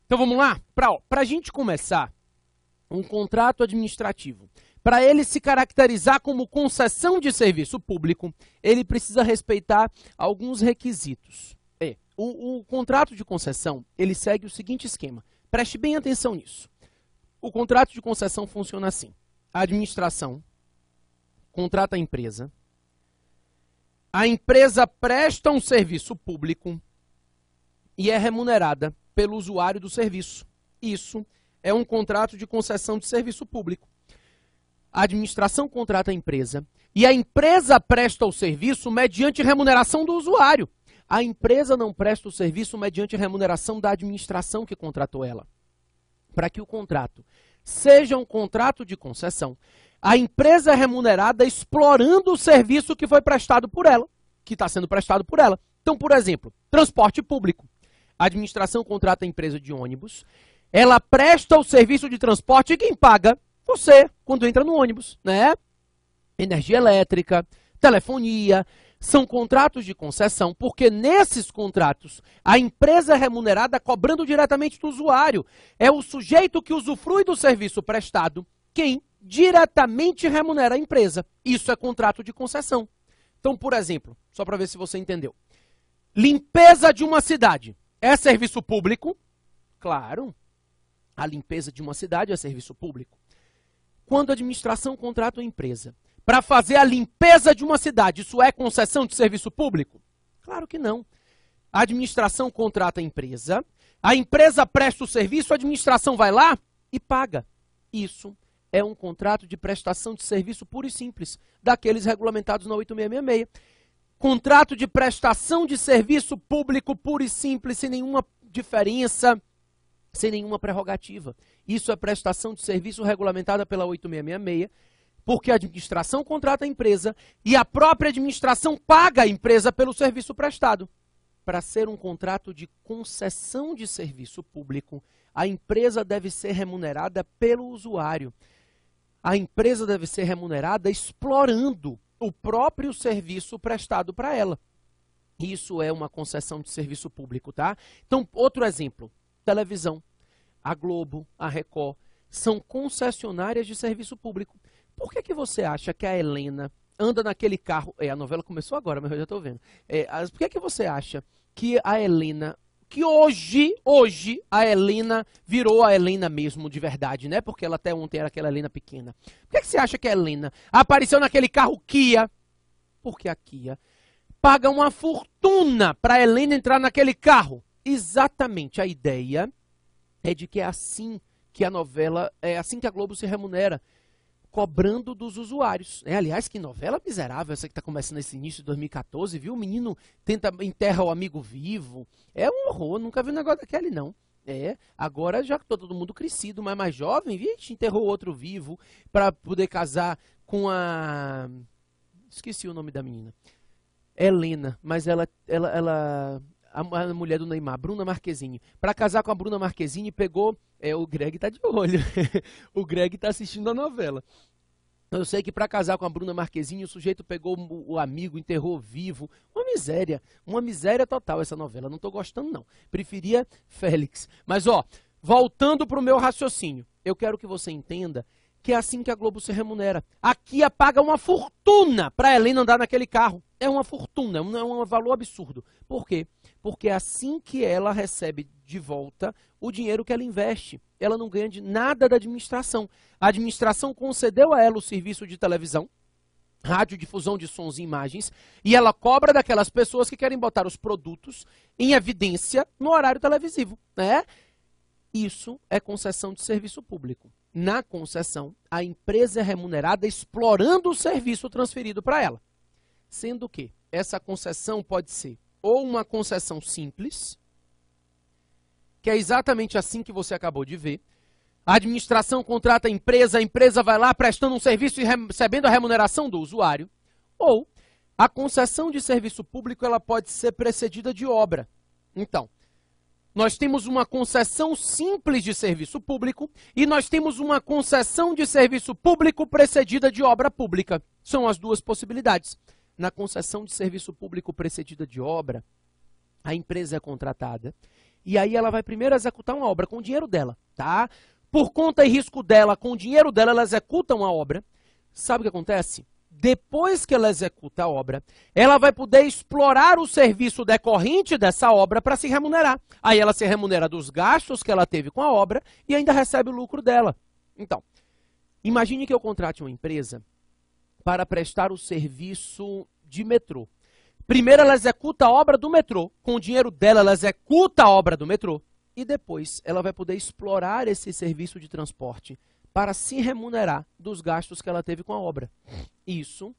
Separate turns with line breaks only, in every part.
Então vamos lá? Para a gente começar, um contrato administrativo, para ele se caracterizar como concessão de serviço público, ele precisa respeitar alguns requisitos. O contrato de concessão, ele segue o seguinte esquema. Preste bem atenção nisso. O contrato de concessão funciona assim. A administração contrata a empresa presta um serviço público e é remunerada pelo usuário do serviço. Isso é um contrato de concessão de serviço público. A administração contrata a empresa e a empresa presta o serviço mediante remuneração do usuário. A empresa não presta o serviço mediante remuneração da administração que contratou ela. Para que o contrato seja um contrato de concessão, a empresa é remunerada explorando o serviço que foi prestado por ela, que está sendo prestado por ela. Então, por exemplo, transporte público. A administração contrata a empresa de ônibus, ela presta o serviço de transporte e quem paga? Você, quando entra no ônibus, né? Energia elétrica, telefonia, são contratos de concessão, porque nesses contratos a empresa é remunerada cobrando diretamente do usuário. É o sujeito que usufrui do serviço prestado quem diretamente remunera a empresa. Isso é contrato de concessão. Então, por exemplo, só para ver se você entendeu. Limpeza de uma cidade é serviço público? Claro, a limpeza de uma cidade é serviço público. Quando a administração contrata uma empresa para fazer a limpeza de uma cidade, isso é concessão de serviço público? Claro que não. A administração contrata a empresa presta o serviço, a administração vai lá e paga. Isso é um contrato de prestação de serviço puro e simples, daqueles regulamentados na 8666. Contrato de prestação de serviço público puro e simples, sem nenhuma diferença, sem nenhuma prerrogativa. Isso é prestação de serviço regulamentada pela 8666, porque a administração contrata a empresa e a própria administração paga a empresa pelo serviço prestado. Para ser um contrato de concessão de serviço público, a empresa deve ser remunerada pelo usuário. A empresa deve ser remunerada explorando o próprio serviço prestado para ela. Isso é uma concessão de serviço público, tá? Então, outro exemplo, televisão. A Globo, a Record, são concessionárias de serviço público. Por que você acha que a Helena anda naquele carro... a novela começou agora, mas eu já estou vendo. Por que você acha que a Helena... Que hoje a Helena virou a Helena mesmo, de verdade, né? Porque ela até ontem era aquela Helena pequena. Por que você acha que a Helena apareceu naquele carro Kia? Porque a Kia paga uma fortuna para a Helena entrar naquele carro. Exatamente, a ideia é de que é assim que a novela, é assim que a Globo se remunera, cobrando dos usuários. Aliás, que novela miserável essa que está começando nesse início de 2014, viu? O menino enterra o amigo vivo. É um horror, nunca vi um negócio daquele, não. Agora já que todo mundo crescido, mas mais jovem, vixe, enterrou outro vivo para poder casar com a... Esqueci o nome da menina. Helena, mas a mulher do Neymar, Bruna Marquezine. Para casar com a Bruna Marquezine, pegou... o Greg tá de olho. O Greg tá assistindo a novela. Eu sei que para casar com a Bruna Marquezine, o sujeito pegou o amigo, enterrou vivo. Uma miséria total essa novela. Não tô gostando, não. Preferia Félix. Mas, voltando pro meu raciocínio, eu quero que você entenda que é assim que a Globo se remunera. A Kia paga uma fortuna para a Helena andar naquele carro. É uma fortuna, é um valor absurdo. Por quê? Porque é assim que ela recebe de volta o dinheiro que ela investe. Ela não ganha de nada da administração. A administração concedeu a ela o serviço de televisão, radiodifusão de sons e imagens, e ela cobra daquelas pessoas que querem botar os produtos em evidência no horário televisivo, né? Isso é concessão de serviço público. Na concessão, a empresa é remunerada explorando o serviço transferido para ela. Sendo que essa concessão pode ser ou uma concessão simples, que é exatamente assim que você acabou de ver. A administração contrata a empresa vai lá prestando um serviço e recebendo a remuneração do usuário. Ou a concessão de serviço público ela pode ser precedida de obra. Então, nós temos uma concessão simples de serviço público e nós temos uma concessão de serviço público precedida de obra pública. São as duas possibilidades. Na concessão de serviço público precedida de obra, a empresa é contratada, E aí ela vai primeiro executar uma obra com o dinheiro dela, tá? Por conta e risco dela, com o dinheiro dela, ela executa uma obra. Sabe o que acontece? Depois que ela executa a obra, ela vai poder explorar o serviço decorrente dessa obra para se remunerar. Aí ela se remunera dos gastos que ela teve com a obra e ainda recebe o lucro dela. Então, imagine que eu contrate uma empresa para prestar o serviço de metrô. Primeiro ela executa a obra do metrô, com o dinheiro dela ela executa a obra do metrô e depois ela vai poder explorar esse serviço de transporte para se remunerar dos gastos que ela teve com a obra. Isso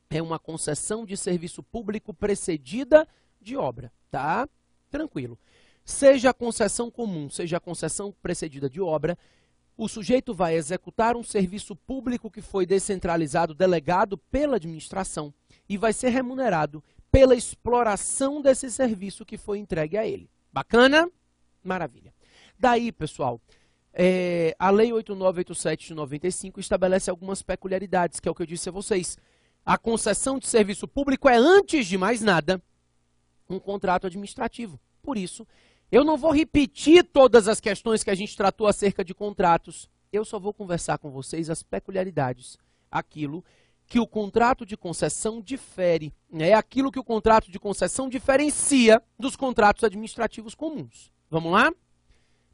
é uma concessão de serviço público precedida de obra, tá? Tranquilo. Seja a concessão comum, seja a concessão precedida de obra, o sujeito vai executar um serviço público que foi descentralizado, delegado pela administração e vai ser remunerado pela exploração desse serviço que foi entregue a ele. Bacana? Maravilha. Daí, pessoal, a Lei 8987 de 95 estabelece algumas peculiaridades, que é o que eu disse a vocês. A concessão de serviço público é, antes de mais nada, um contrato administrativo. Por isso, eu não vou repetir todas as questões que a gente tratou acerca de contratos. Eu só vou conversar com vocês as peculiaridades, aquilo que o contrato de concessão difere, é aquilo que o contrato de concessão diferencia dos contratos administrativos comuns. Vamos lá?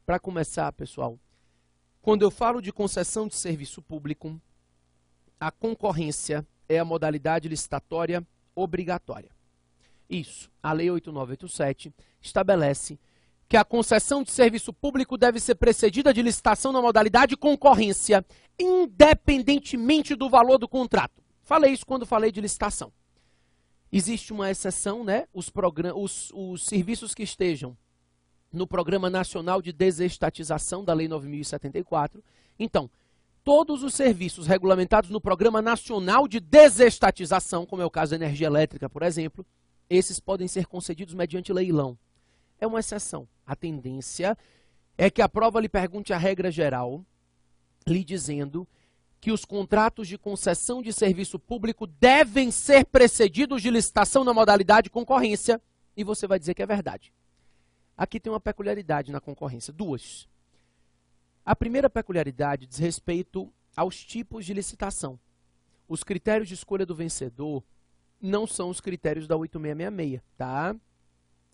Para começar, pessoal, quando eu falo de concessão de serviço público, a concorrência é a modalidade licitatória obrigatória. Isso, a Lei 8987 estabelece que a concessão de serviço público deve ser precedida de licitação na modalidade concorrência, independentemente do valor do contrato. Falei isso quando falei de licitação. Existe uma exceção, né? Os serviços que estejam no Programa Nacional de Desestatização da Lei 9.074. Então, todos os serviços regulamentados no Programa Nacional de Desestatização, como é o caso da energia elétrica, por exemplo, esses podem ser concedidos mediante leilão. É uma exceção. A tendência é que a prova lhe pergunte a regra geral, lhe dizendo que os contratos de concessão de serviço público devem ser precedidos de licitação na modalidade concorrência, e você vai dizer que é verdade. Aqui tem uma peculiaridade na concorrência, duas. A primeira peculiaridade diz respeito aos tipos de licitação. Os critérios de escolha do vencedor não são os critérios da 8666, tá?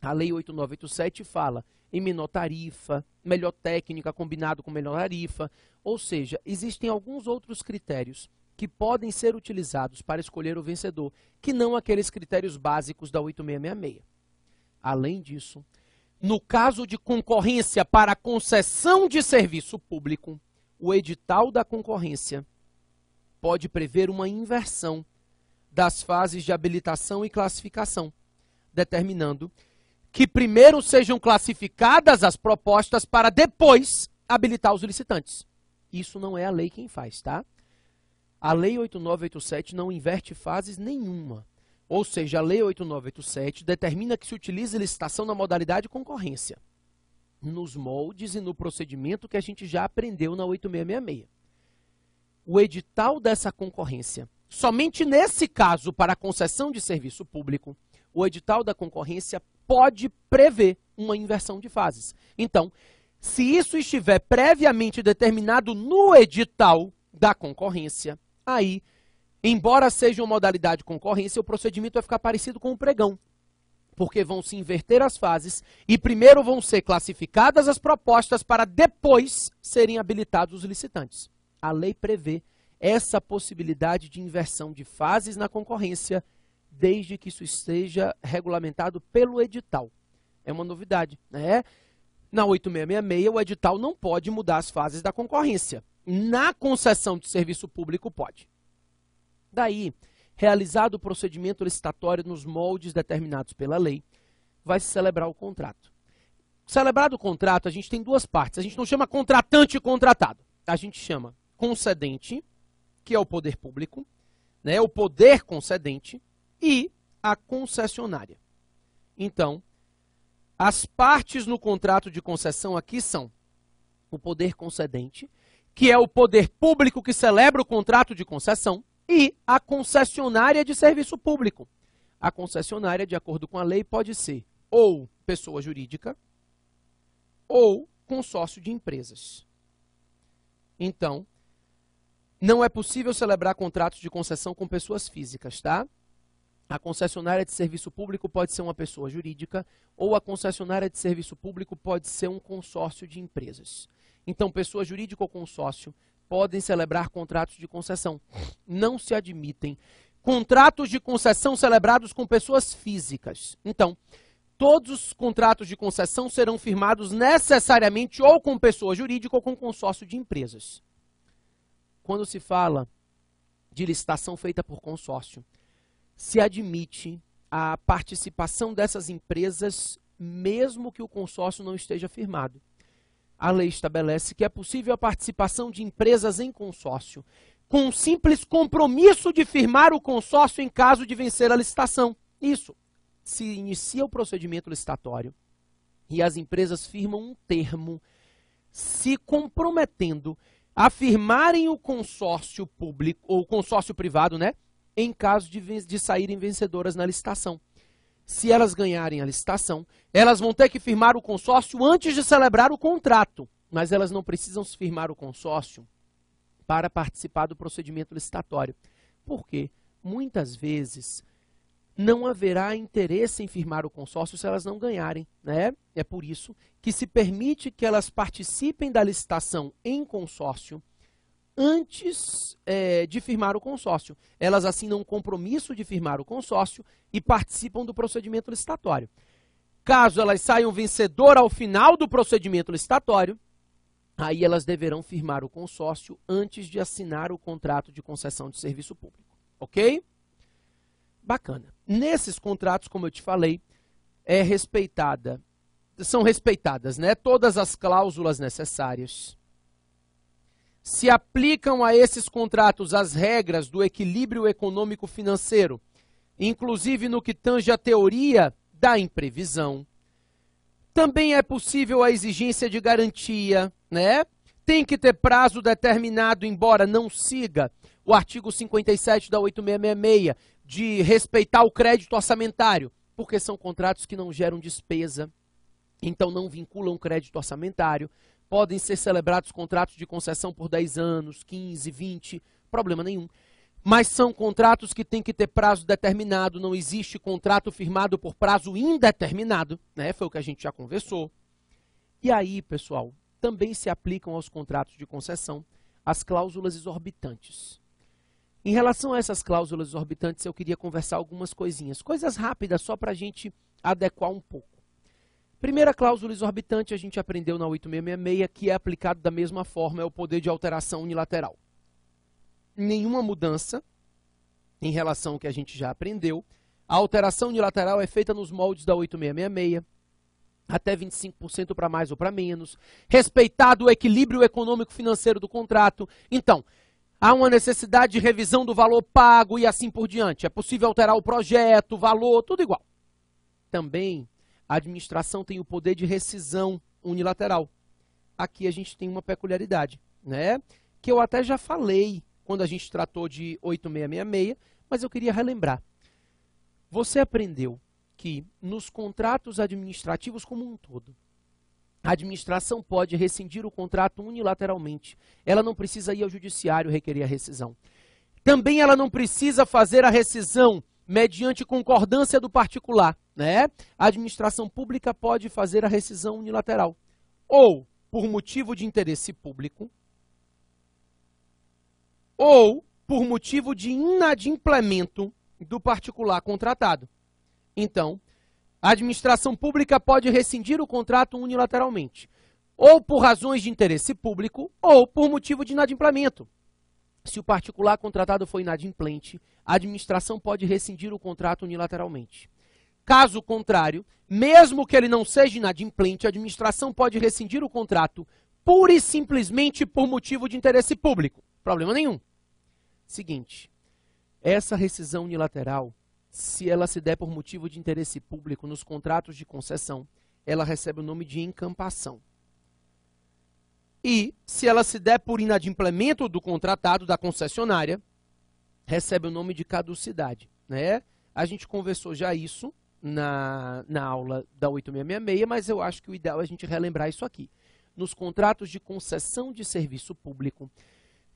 A Lei 8987 fala em menor tarifa, melhor técnica combinado com melhor tarifa, ou seja, existem alguns outros critérios que podem ser utilizados para escolher o vencedor, que não aqueles critérios básicos da 8666. Além disso, no caso de concorrência para concessão de serviço público, o edital da concorrência pode prever uma inversão das fases de habilitação e classificação, determinando que primeiro sejam classificadas as propostas para depois habilitar os licitantes. Isso não é a lei quem faz, tá? A Lei 8987 não inverte fases nenhuma. Ou seja, a Lei 8987 determina que se utilize licitação na modalidade concorrência, nos moldes e no procedimento que a gente já aprendeu na 8666. O edital dessa concorrência, somente nesse caso para a concessão de serviço público, o edital da concorrência pode prever uma inversão de fases. Então, se isso estiver previamente determinado no edital da concorrência, aí, embora seja uma modalidade de concorrência, o procedimento vai ficar parecido com o pregão, porque vão se inverter as fases e primeiro vão ser classificadas as propostas para depois serem habilitados os licitantes. A lei prevê essa possibilidade de inversão de fases na concorrência, desde que isso esteja regulamentado pelo edital. É uma novidade, né? Na 8666, o edital não pode mudar as fases da concorrência. Na concessão de serviço público, pode. Daí, realizado o procedimento licitatório nos moldes determinados pela lei, vai se celebrar o contrato. Celebrado o contrato, a gente tem duas partes. A gente não chama contratante e contratado. A gente chama concedente, que é o poder público, né, o poder concedente, e a concessionária. Então, as partes no contrato de concessão aqui são o poder concedente, que é o poder público que celebra o contrato de concessão, e a concessionária de serviço público. A concessionária, de acordo com a lei, pode ser ou pessoa jurídica, ou consórcio de empresas. Então, não é possível celebrar contratos de concessão com pessoas físicas, tá? A concessionária de serviço público pode ser uma pessoa jurídica ou a concessionária de serviço público pode ser um consórcio de empresas. Então, pessoa jurídica ou consórcio podem celebrar contratos de concessão. Não se admitem contratos de concessão celebrados com pessoas físicas. Então, todos os contratos de concessão serão firmados necessariamente ou com pessoa jurídica ou com consórcio de empresas. Quando se fala de licitação feita por consórcio, se admite a participação dessas empresas, mesmo que o consórcio não esteja firmado. A lei estabelece que é possível a participação de empresas em consórcio, com um simples compromisso de firmar o consórcio em caso de vencer a licitação. Isso. Se inicia o procedimento licitatório e as empresas firmam um termo se comprometendo a firmarem o consórcio público ou consórcio privado, né, em caso de saírem vencedoras na licitação. Se elas ganharem a licitação, elas vão ter que firmar o consórcio antes de celebrar o contrato, mas elas não precisam firmar o consórcio para participar do procedimento licitatório. Por quê? Muitas vezes não haverá interesse em firmar o consórcio se elas não ganharem, né? É por isso que se permite que elas participem da licitação em consórcio antes de firmar o consórcio. Elas assinam um compromisso de firmar o consórcio e participam do procedimento licitatório. Caso elas saiam vencedoras ao final do procedimento licitatório, aí elas deverão firmar o consórcio antes de assinar o contrato de concessão de serviço público. Ok? Bacana. Nesses contratos, como eu te falei, são respeitadas, né, todas as cláusulas necessárias. Se aplicam a esses contratos as regras do equilíbrio econômico-financeiro, inclusive no que tange a teoria da imprevisão. Também é possível a exigência de garantia, né? Tem que ter prazo determinado, embora não siga o artigo 57 da 8666, de respeitar o crédito orçamentário, porque são contratos que não geram despesa, então não vinculam o crédito orçamentário. Podem ser celebrados contratos de concessão por 10 anos, 15, 20, problema nenhum. Mas são contratos que têm que ter prazo determinado, não existe contrato firmado por prazo indeterminado, né? Foi o que a gente já conversou. E aí, pessoal, também se aplicam aos contratos de concessão as cláusulas exorbitantes. Em relação a essas cláusulas exorbitantes, eu queria conversar algumas coisinhas, coisas rápidas só para a gente adequar um pouco. Primeira cláusula exorbitante, a gente aprendeu na 8666, que é aplicado da mesma forma, é o poder de alteração unilateral. Nenhuma mudança em relação ao que a gente já aprendeu. A alteração unilateral é feita nos moldes da 8666, até 25% para mais ou para menos, respeitado o equilíbrio econômico-financeiro do contrato. Então, há uma necessidade de revisão do valor pago e assim por diante. É possível alterar o projeto, o valor, tudo igual. Também a administração tem o poder de rescisão unilateral. Aqui a gente tem uma peculiaridade, né? Que eu até já falei quando a gente tratou de 8666, mas eu queria relembrar. Você aprendeu que nos contratos administrativos como um todo, a administração pode rescindir o contrato unilateralmente. Ela não precisa ir ao judiciário requerer a rescisão. Também ela não precisa fazer a rescisão mediante concordância do particular, né? A administração pública pode fazer a rescisão unilateral, ou por motivo de interesse público, ou por motivo de inadimplemento do particular contratado. Então, a administração pública pode rescindir o contrato unilateralmente, ou por razões de interesse público, ou por motivo de inadimplemento. Se o particular contratado for inadimplente, a administração pode rescindir o contrato unilateralmente. Caso contrário, mesmo que ele não seja inadimplente, a administração pode rescindir o contrato pura e simplesmente por motivo de interesse público. Problema nenhum. Seguinte, essa rescisão unilateral, se ela se der por motivo de interesse público nos contratos de concessão, ela recebe o nome de encampação. E, se ela se der por inadimplemento do contratado, da concessionária, recebe o nome de caducidade, né? A gente conversou já isso na aula da 8666, mas eu acho que o ideal é a gente relembrar isso aqui. Nos contratos de concessão de serviço público,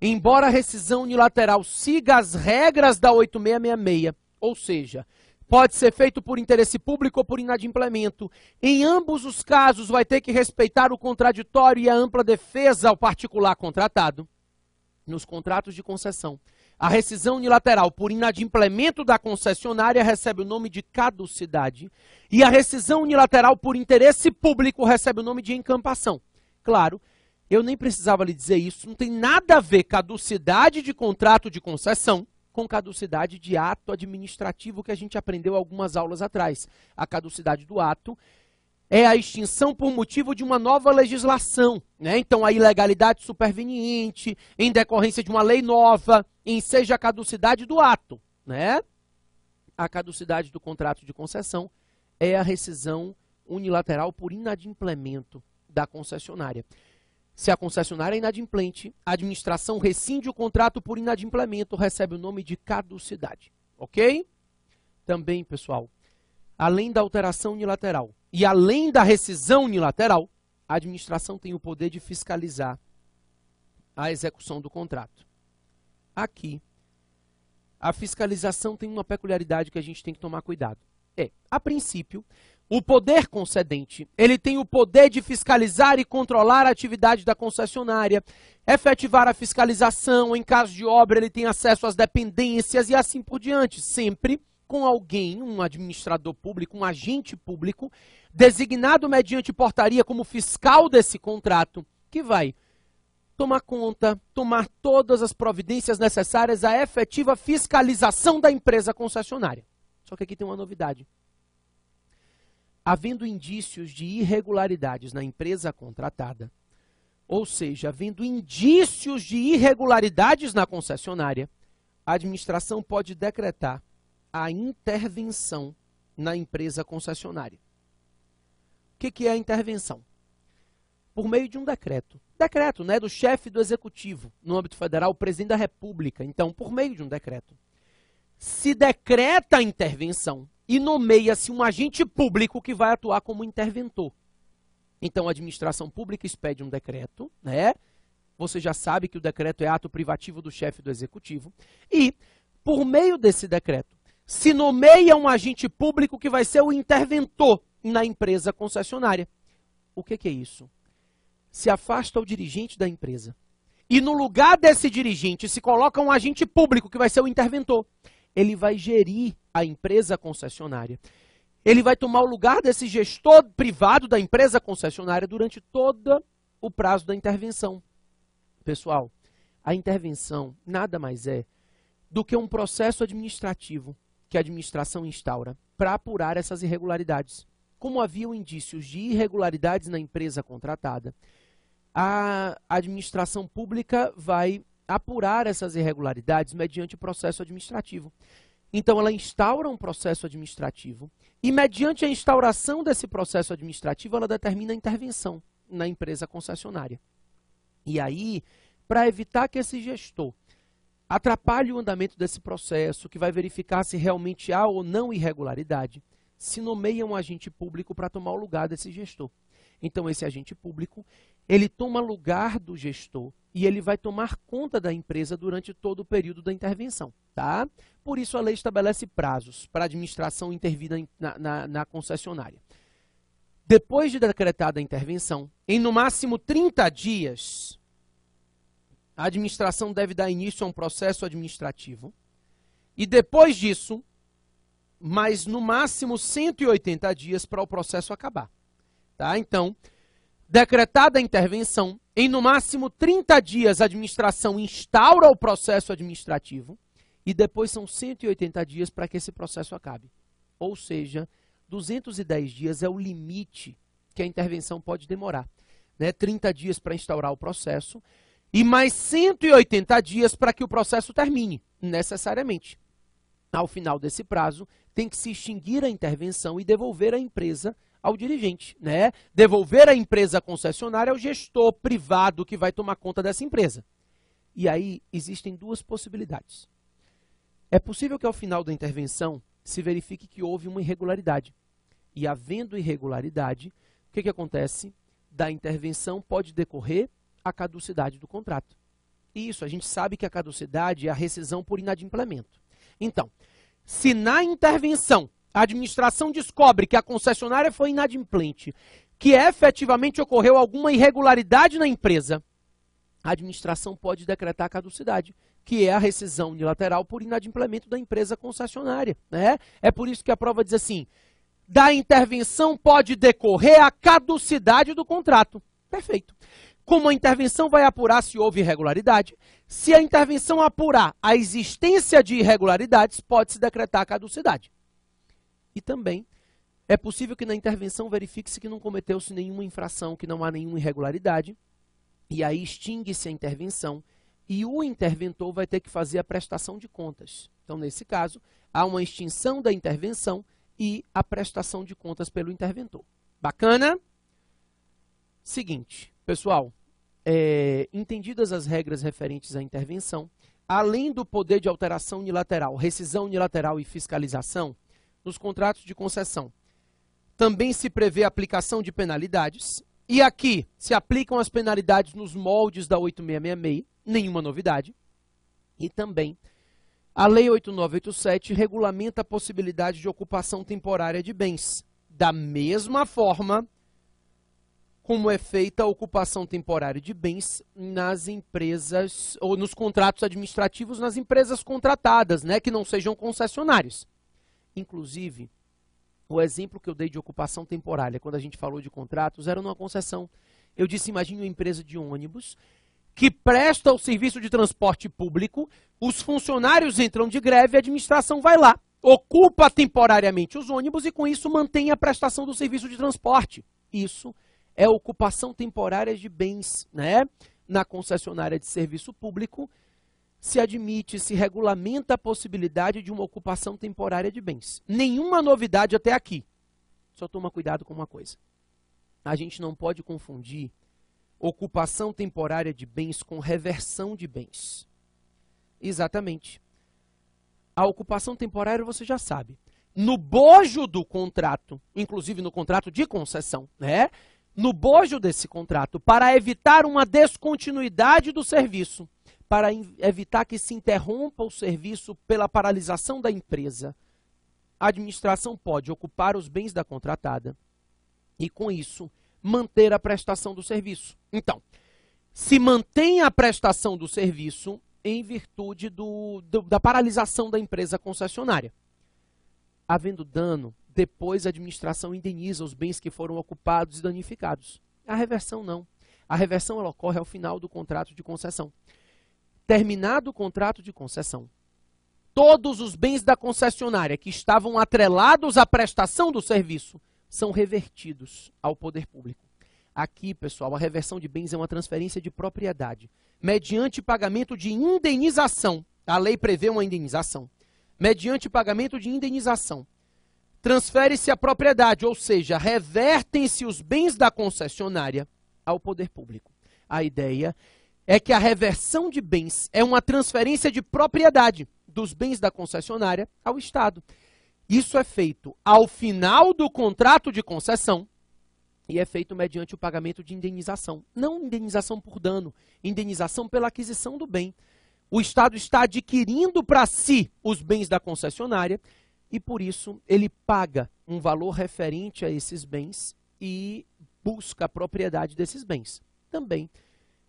embora a rescisão unilateral siga as regras da 8666, ou seja, pode ser feito por interesse público ou por inadimplemento, em ambos os casos vai ter que respeitar o contraditório e a ampla defesa ao particular contratado. Nos contratos de concessão, a rescisão unilateral por inadimplemento da concessionária recebe o nome de caducidade e a rescisão unilateral por interesse público recebe o nome de encampação. Claro, eu nem precisava lhe dizer isso, não tem nada a ver caducidade de contrato de concessão com caducidade de ato administrativo que a gente aprendeu algumas aulas atrás. A caducidade do ato é a extinção por motivo de uma nova legislação, né? Então, a ilegalidade superveniente, em decorrência de uma lei nova, enseja a caducidade do ato, né? A caducidade do contrato de concessão é a rescisão unilateral por inadimplemento da concessionária. Se a concessionária é inadimplente, a administração rescinde o contrato por inadimplemento, recebe o nome de caducidade, ok? Também, pessoal, além da alteração unilateral e além da rescisão unilateral, a administração tem o poder de fiscalizar a execução do contrato. Aqui, a fiscalização tem uma peculiaridade que a gente tem que tomar cuidado. A princípio, o poder concedente, ele tem o poder de fiscalizar e controlar a atividade da concessionária, efetivar a fiscalização, em caso de obra ele tem acesso às dependências e assim por diante, sempre com alguém, um administrador público, um agente público, designado mediante portaria como fiscal desse contrato, que vai tomar conta, tomar todas as providências necessárias à efetiva fiscalização da empresa concessionária. Só que aqui tem uma novidade. Havendo indícios de irregularidades na empresa contratada, ou seja, havendo indícios de irregularidades na concessionária, a administração pode decretar a intervenção na empresa concessionária. O que é a intervenção? Por meio de um decreto. Decreto, né, do chefe do executivo, no âmbito federal, o presidente da República. Então, por meio de um decreto, se decreta a intervenção e nomeia-se um agente público que vai atuar como interventor. Então, a administração pública expede um decreto, né? Você já sabe que o decreto é ato privativo do chefe do executivo. E, por meio desse decreto, se nomeia um agente público que vai ser o interventor na empresa concessionária. O que é isso? Se afasta o dirigente da empresa. E no lugar desse dirigente se coloca um agente público que vai ser o interventor. Ele vai gerir a empresa concessionária. Ele vai tomar o lugar desse gestor privado da empresa concessionária durante todo o prazo da intervenção. Pessoal, a intervenção nada mais é do que um processo administrativo que a administração instaura para apurar essas irregularidades. Como haviam indícios de irregularidades na empresa contratada, a administração pública vai apurar essas irregularidades mediante processo administrativo. Então, ela instaura um processo administrativo e, mediante a instauração desse processo administrativo, ela determina a intervenção na empresa concessionária. E aí, para evitar que esse gestor atrapalhe o andamento desse processo, que vai verificar se realmente há ou não irregularidade, se nomeia um agente público para tomar o lugar desse gestor. Então, esse agente público, ele toma lugar do gestor e ele vai tomar conta da empresa durante todo o período da intervenção, tá? Por isso, a lei estabelece prazos para a administração intervir na concessionária. Depois de decretada a intervenção, em no máximo 30 dias, a administração deve dar início a um processo administrativo e depois disso, mais no máximo 180 dias para o processo acabar. Tá? Então, decretada a intervenção, em no máximo 30 dias a administração instaura o processo administrativo e depois são 180 dias para que esse processo acabe. Ou seja, 210 dias é o limite que a intervenção pode demorar. Né? 30 dias para instaurar o processo e mais 180 dias para que o processo termine, necessariamente. Ao final desse prazo, tem que se extinguir a intervenção e devolver a empresa ao dirigente, né? Devolver a empresa concessionária ao gestor privado que vai tomar conta dessa empresa. E aí existem duas possibilidades. É possível que ao final da intervenção se verifique que houve uma irregularidade. E havendo irregularidade, o que acontece? Da intervenção pode decorrer a caducidade do contrato. Isso, a gente sabe que a caducidade é a rescisão por inadimplemento. Então, se na intervenção a administração descobre que a concessionária foi inadimplente, que efetivamente ocorreu alguma irregularidade na empresa, a administração pode decretar a caducidade, que é a rescisão unilateral por inadimplemento da empresa concessionária, né? É por isso que a prova diz assim, da intervenção pode decorrer a caducidade do contrato. Perfeito. Como a intervenção vai apurar se houve irregularidade, se a intervenção apurar a existência de irregularidades, pode-se decretar a caducidade. E também é possível que na intervenção verifique-se que não cometeu-se nenhuma infração, que não há nenhuma irregularidade, e aí extingue-se a intervenção e o interventor vai ter que fazer a prestação de contas. Então, nesse caso, há uma extinção da intervenção e a prestação de contas pelo interventor. Bacana? Seguinte, pessoal, entendidas as regras referentes à intervenção, além do poder de alteração unilateral, rescisão unilateral e fiscalização, nos contratos de concessão, também se prevê a aplicação de penalidades, e aqui se aplicam as penalidades nos moldes da 8666, nenhuma novidade, e também a Lei 8987 regulamenta a possibilidade de ocupação temporária de bens, da mesma forma como é feita a ocupação temporária de bens nas empresas, ou nos contratos administrativos nas empresas contratadas, né, que não sejam concessionárias. Inclusive, o exemplo que eu dei de ocupação temporária, quando a gente falou de contratos, era numa concessão. Eu disse, imagine uma empresa de ônibus que presta o serviço de transporte público, os funcionários entram de greve, a administração vai lá, ocupa temporariamente os ônibus e com isso mantém a prestação do serviço de transporte. Isso é ocupação temporária de bens, né? Na concessionária de serviço público, se admite, se regulamenta a possibilidade de uma ocupação temporária de bens. Nenhuma novidade até aqui. Só toma cuidado com uma coisa. A gente não pode confundir ocupação temporária de bens com reversão de bens. Exatamente. A ocupação temporária você já sabe. No bojo do contrato, inclusive no contrato de concessão, né? No bojo desse contrato, para evitar uma descontinuidade do serviço, para evitar que se interrompa o serviço pela paralisação da empresa, a administração pode ocupar os bens da contratada e, com isso, manter a prestação do serviço. Então, se mantém a prestação do serviço em virtude da paralisação da empresa concessionária. Havendo dano, depois a administração indeniza os bens que foram ocupados e danificados. A reversão não. A reversão ela ocorre ao final do contrato de concessão. Terminado o contrato de concessão, todos os bens da concessionária que estavam atrelados à prestação do serviço são revertidos ao poder público. Aqui, pessoal, a reversão de bens é uma transferência de propriedade, mediante pagamento de indenização. A lei prevê uma indenização. Mediante pagamento de indenização, transfere-se a propriedade, ou seja, revertem-se os bens da concessionária ao poder público. A ideia é que a reversão de bens é uma transferência de propriedade dos bens da concessionária ao Estado. Isso é feito ao final do contrato de concessão e é feito mediante o pagamento de indenização. Não indenização por dano, indenização pela aquisição do bem. O Estado está adquirindo para si os bens da concessionária e, por isso, ele paga um valor referente a esses bens e busca a propriedade desses bens. Também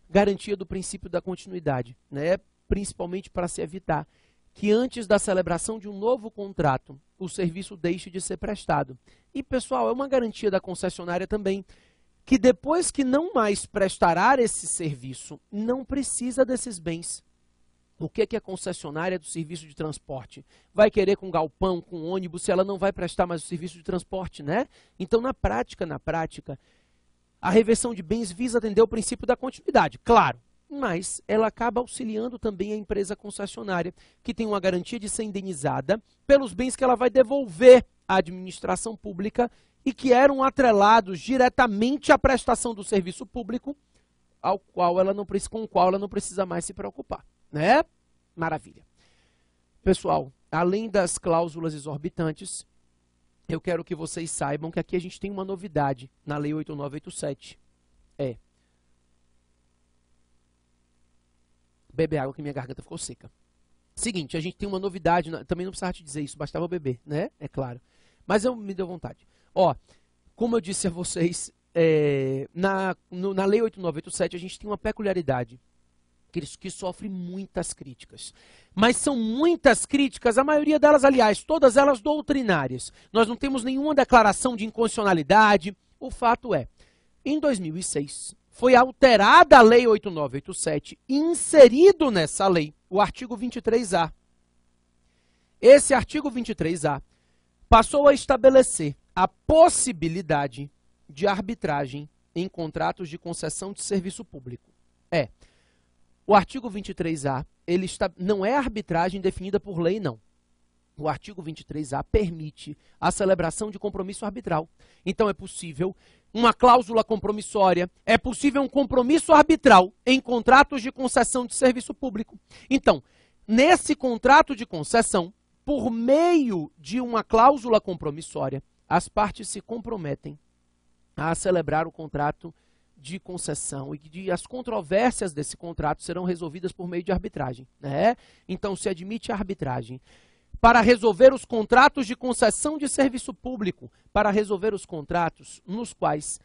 garantia do princípio da continuidade, né? Principalmente para se evitar que antes da celebração de um novo contrato, o serviço deixe de ser prestado. E, pessoal, é uma garantia da concessionária também, que depois que não mais prestará esse serviço, não precisa desses bens. O que é a concessionária do serviço de transporte? Vai querer com galpão, com ônibus, se ela não vai prestar mais o serviço de transporte, né? Então, na prática, a reversão de bens visa atender o princípio da continuidade, claro, mas ela acaba auxiliando também a empresa concessionária, que tem uma garantia de ser indenizada pelos bens que ela vai devolver à administração pública e que eram atrelados diretamente à prestação do serviço público, com o qual ela não precisa mais se preocupar, né? Maravilha. Pessoal, além das cláusulas exorbitantes, eu quero que vocês saibam que aqui a gente tem uma novidade na Lei 8987. Beber água que minha garganta ficou seca. Seguinte, a gente tem uma novidade, também não precisava te dizer isso, bastava beber, né? É claro. Mas me deu vontade. Ó, como eu disse a vocês, na Lei 8987 a gente tem uma peculiaridade que sofre muitas críticas. Mas são muitas críticas, a maioria delas, aliás, todas elas doutrinárias. Nós não temos nenhuma declaração de inconstitucionalidade. O fato é, em 2006, foi alterada a Lei 8987 e inserido nessa lei o artigo 23A. Esse artigo 23A passou a estabelecer a possibilidade de arbitragem em contratos de concessão de serviço público. O artigo 23A, não é arbitragem definida por lei, não. O artigo 23A permite a celebração de compromisso arbitral. Então é possível uma cláusula compromissória, é possível um compromisso arbitral em contratos de concessão de serviço público. Então, nesse contrato de concessão, por meio de uma cláusula compromissória, as partes se comprometem a celebrar o contrato de concessão e as controvérsias desse contrato serão resolvidas por meio de arbitragem, né? Então, se admite a arbitragem para resolver os contratos de concessão de serviço público, para resolver os contratos nos quais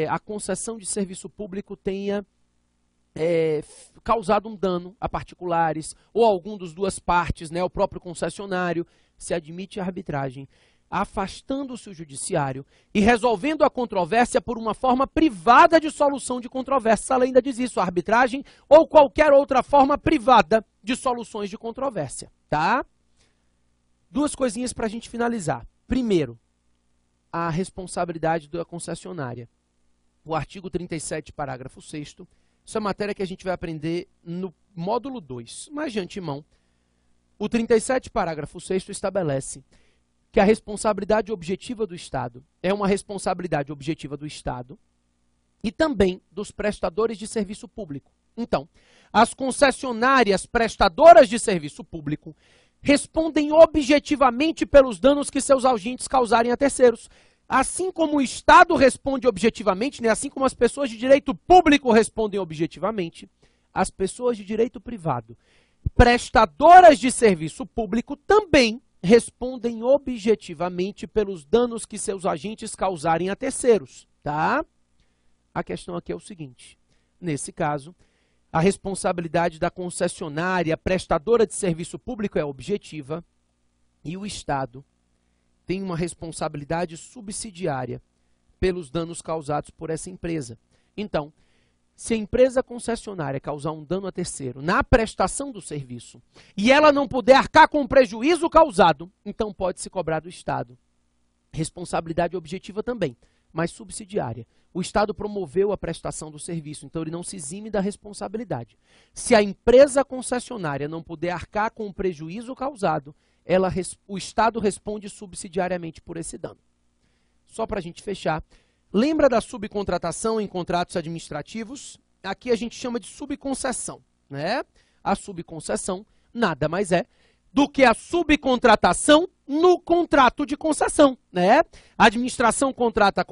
a concessão de serviço público tenha causado um dano a particulares ou algum dos duas partes, né, o próprio concessionário, se admite a arbitragem, afastando-se o judiciário e resolvendo a controvérsia por uma forma privada de solução de controvérsia. A lei ainda diz isso, a arbitragem ou qualquer outra forma privada de soluções de controvérsia, tá? Duas coisinhas para a gente finalizar. Primeiro, a responsabilidade da concessionária. O artigo 37, parágrafo 6º, isso é matéria que a gente vai aprender no módulo 2, mas de antemão. O 37, parágrafo 6º, estabelece que a responsabilidade objetiva do Estado é uma responsabilidade objetiva do Estado e também dos prestadores de serviço público. Então, as concessionárias prestadoras de serviço público respondem objetivamente pelos danos que seus agentes causarem a terceiros. Assim como o Estado responde objetivamente, né, assim como as pessoas de direito público respondem objetivamente, as pessoas de direito privado, prestadoras de serviço público, também respondem objetivamente pelos danos que seus agentes causarem a terceiros, tá? A questão aqui é o seguinte, nesse caso, a responsabilidade da concessionária prestadora de serviço público é objetiva e o Estado tem uma responsabilidade subsidiária pelos danos causados por essa empresa. Então, se a empresa concessionária causar um dano a terceiro na prestação do serviço e ela não puder arcar com o prejuízo causado, então pode-se cobrar do Estado. Responsabilidade objetiva também, mas subsidiária. O Estado promoveu a prestação do serviço, então ele não se exime da responsabilidade. Se a empresa concessionária não puder arcar com o prejuízo causado, o Estado responde subsidiariamente por esse dano. Só para a gente fechar, lembra da subcontratação em contratos administrativos? Aqui a gente chama de subconcessão, né? A subconcessão nada mais é do que a subcontratação no contrato de concessão, né? A administração contrata a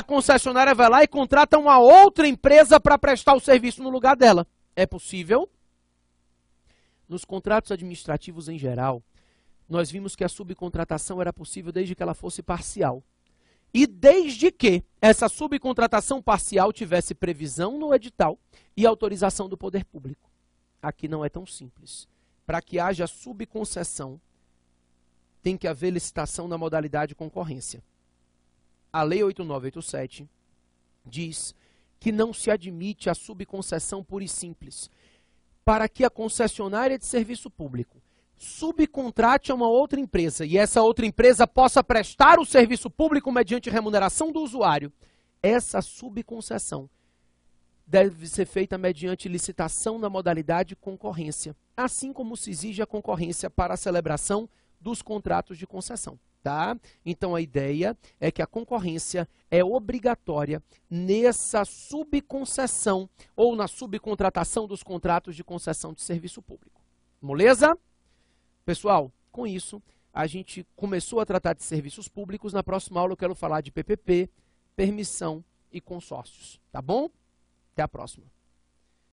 concessionária vai lá e contrata uma outra empresa para prestar o serviço no lugar dela. É possível? Nos contratos administrativos em geral, nós vimos que a subcontratação era possível desde que ela fosse parcial. E desde que essa subcontratação parcial tivesse previsão no edital e autorização do poder público. Aqui não é tão simples. Para que haja subconcessão, tem que haver licitação na modalidade concorrência. A Lei 8987 diz que não se admite a subconcessão pura e simples. Para que a concessionária de serviço público subcontrate a uma outra empresa e essa outra empresa possa prestar o serviço público mediante remuneração do usuário, essa subconcessão deve ser feita mediante licitação na modalidade concorrência, assim como se exige a concorrência para a celebração dos contratos de concessão, tá? Então a ideia é que a concorrência é obrigatória nessa subconcessão ou na subcontratação dos contratos de concessão de serviço público. Moleza? Pessoal, com isso, a gente começou a tratar de serviços públicos. Na próxima aula eu quero falar de PPP, permissão e consórcios. Tá bom? Até a próxima.